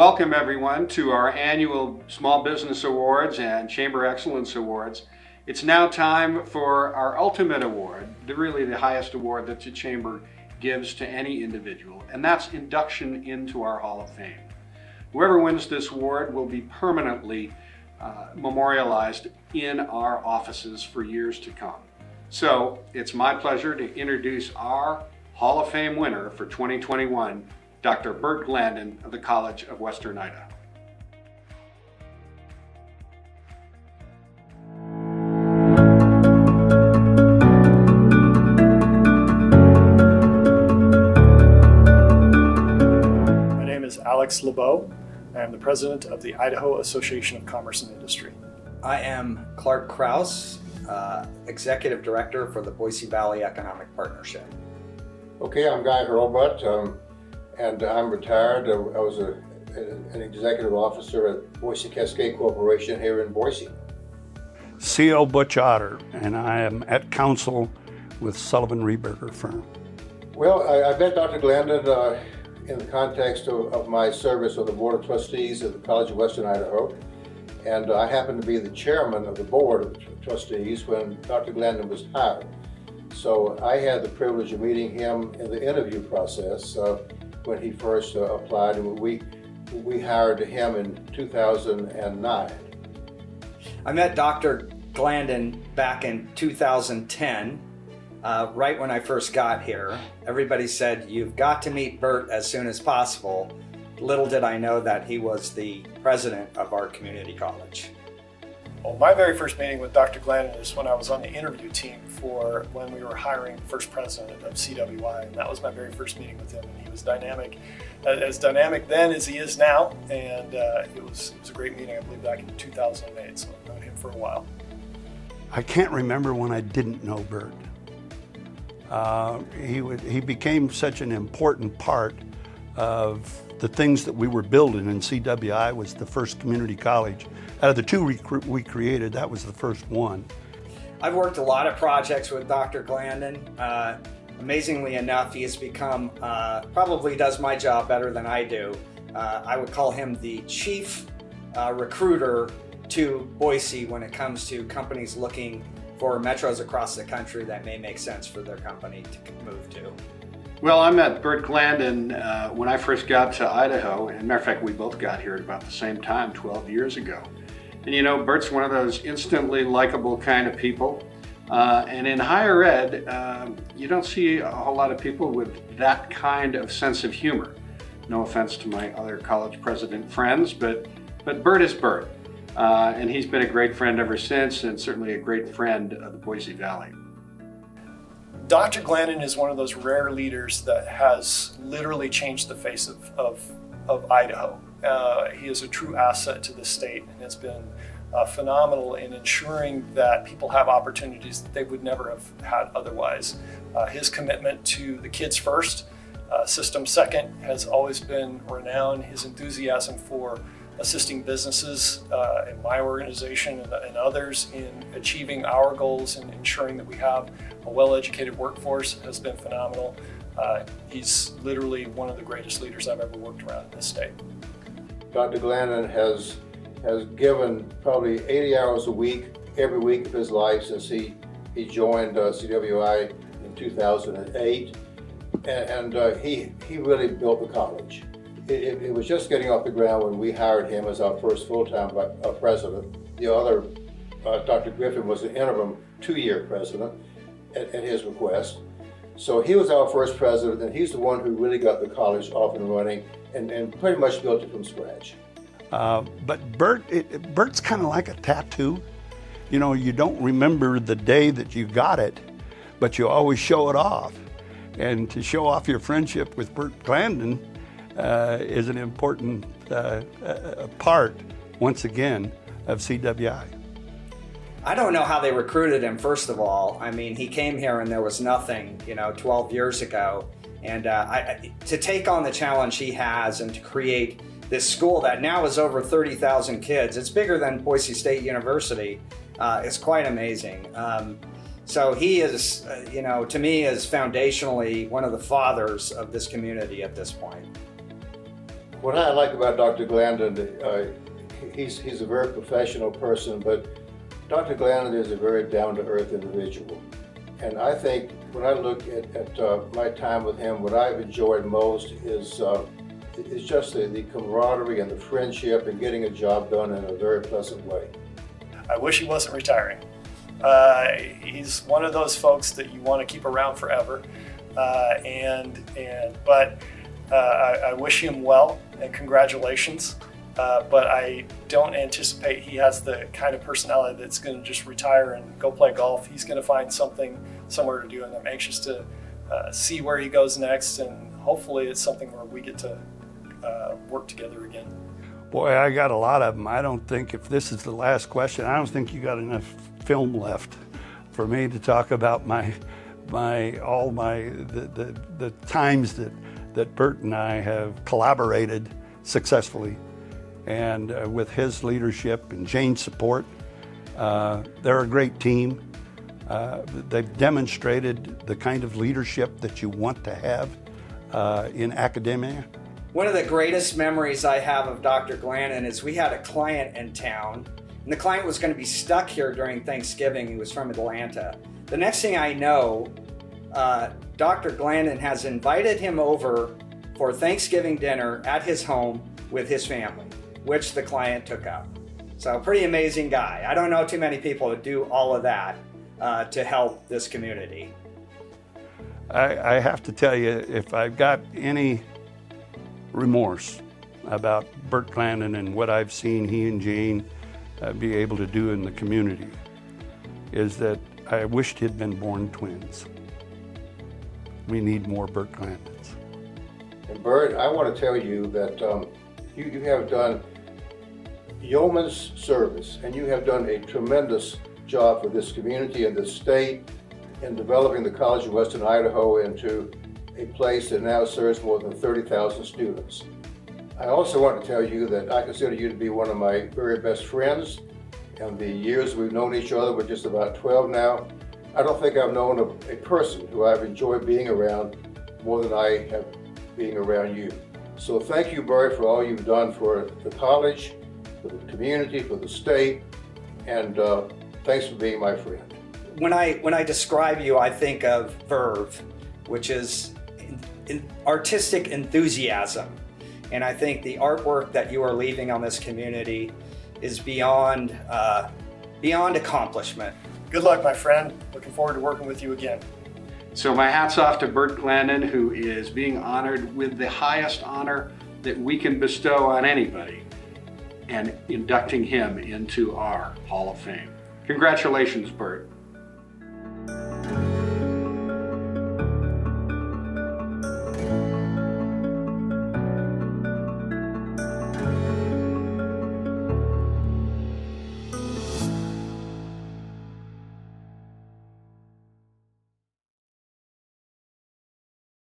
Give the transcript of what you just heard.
Welcome everyone to our annual Small Business Awards and Chamber Excellence Awards. It's now time for our ultimate award, really the highest award that the Chamber gives to any individual, and that's induction into our Hall of Fame. Whoever wins this award will be permanently memorialized in our offices for years to come. So it's my pleasure to introduce our Hall of Fame winner for 2021, Dr. Bert Glandon of the College of Western Idaho. My name is Alex LeBeau. I am the president of the Idaho Association of Commerce and Industry. I am Clark Krause, executive director for the Boise Valley Economic Partnership. Okay, I'm Guy Hurlbutt, and I'm retired. I was an executive officer at Boise Cascade Corporation here in Boise. C.O. Butch Otter, and I am at council with Sullivan Rehberger firm. Well, I met Dr. Glandon in the context of my service on the Board of Trustees at the College of Western Idaho, and I happened to be the chairman of the Board of Trustees when Dr. Glandon was hired. So I had the privilege of meeting him in the interview process when he first applied, and we hired him in 2009. I met Dr. Glandon back in 2010, right when I first got here. Everybody said, "You've got to meet Bert as soon as possible." Little did I know that he was the president of our community college. Well, my very first meeting with Dr. Glandon is when I was on the interview team for when we were hiring the first president of CWI, and that was my very first meeting with him, and he was dynamic, as dynamic then as he is now, and it was a great meeting, I believe back in 2008, so I've known him for a while. I can't remember when I didn't know Bert. He became such an important part of the things that we were building, and CWI was the first community college. Out of the two we created, that was the first one. I've worked a lot of projects with Dr. Glandon. Amazingly enough, he has become, probably does my job better than I do. I would call him the chief recruiter to Boise when it comes to companies looking for metros across the country that may make sense for their company to move to. Well, I met Bert Glandon when I first got to Idaho, and matter of fact, we both got here at about the same time, 12 years ago. And you know, Bert's one of those instantly likable kind of people. And in higher ed, you don't see a whole lot of people with that kind of sense of humor. No offense to my other college president friends, but Bert is Bert. And he's been a great friend ever since, and certainly a great friend of the Boise Valley. Dr. Glandon is one of those rare leaders that has literally changed the face of Idaho. He is a true asset to the state and has been phenomenal in ensuring that people have opportunities that they would never have had otherwise. His commitment to the kids first, system second, has always been renowned. His enthusiasm for assisting businesses in my organization and others in achieving our goals and ensuring that we have a well-educated workforce has been phenomenal. He's literally one of the greatest leaders I've ever worked around in this state. Dr. Glandon has given probably 80 hours a week, every week of his life since he joined CWI in 2008, and he really built the college. It was just getting off the ground when we hired him as our first full-time president. The other, Dr. Griffin, was an interim 2-year president at his request. So he was our first president, and he's the one who really got the college off and running and pretty much built it from scratch. But Bert's kind of like a tattoo. You know, you don't remember the day that you got it, but you always show it off. And to show off your friendship with Bert Glandon is an important part, once again, of CWI. I don't know how they recruited him, first of all. I mean, he came here and there was nothing, 12 years ago. And to take on the challenge he has and to create this school that now is over 30,000 kids, it's bigger than Boise State University, is quite amazing. So he is, to me, is foundationally one of the fathers of this community at this point. What I like about Dr. Glandon, he's a very professional person, but Dr. Glandon is a very down-to-earth individual. And I think when I look at my time with him, what I've enjoyed most is just the camaraderie and the friendship and getting a job done in a very pleasant way. I wish he wasn't retiring. He's one of those folks that you want to keep around forever. But I wish him well and congratulations. But I don't anticipate he has the kind of personality that's going to just retire and go play golf. He's going to find something somewhere to do, and I'm anxious to see where he goes next. And hopefully, it's something where we get to work together again. Boy, I got a lot of them. I don't think, if this is the last question, I don't think you got enough film left for me to talk about the times that Bert and I have collaborated successfully, and with his leadership and Jane's support. They're a great team. They've demonstrated the kind of leadership that you want to have in academia. One of the greatest memories I have of Dr. Glandon is we had a client in town, and the client was going to be stuck here during Thanksgiving. He was from Atlanta. The next thing I know, Dr. Glandon has invited him over for Thanksgiving dinner at his home with his family, which the client took up. So, pretty amazing guy. I don't know too many people that do all of that to help this community. I have to tell you, if I've got any remorse about Bert Glandon and what I've seen he and Jane be able to do in the community, is that I wished he'd been born twins. We need more Bert Glandons. And Bert, I want to tell you that you have done yeoman's service, and you have done a tremendous job for this community and this state in developing the College of Western Idaho into a place that now serves more than 30,000 students. I also want to tell you that I consider you to be one of my very best friends. And the years we've known each other, we're just about 12 now. I don't think I've known a person who I've enjoyed being around more than I have being around you. So thank you, Bert, for all you've done for the college, for the community, for the state, and thanks for being my friend. When I describe you, I think of verve, which is artistic enthusiasm. And I think the artwork that you are leaving on this community is beyond accomplishment. Good luck, my friend. Looking forward to working with you again. So my hat's off to Bert Glandon, who is being honored with the highest honor that we can bestow on anybody, and inducting him into our Hall of Fame. Congratulations, Bert.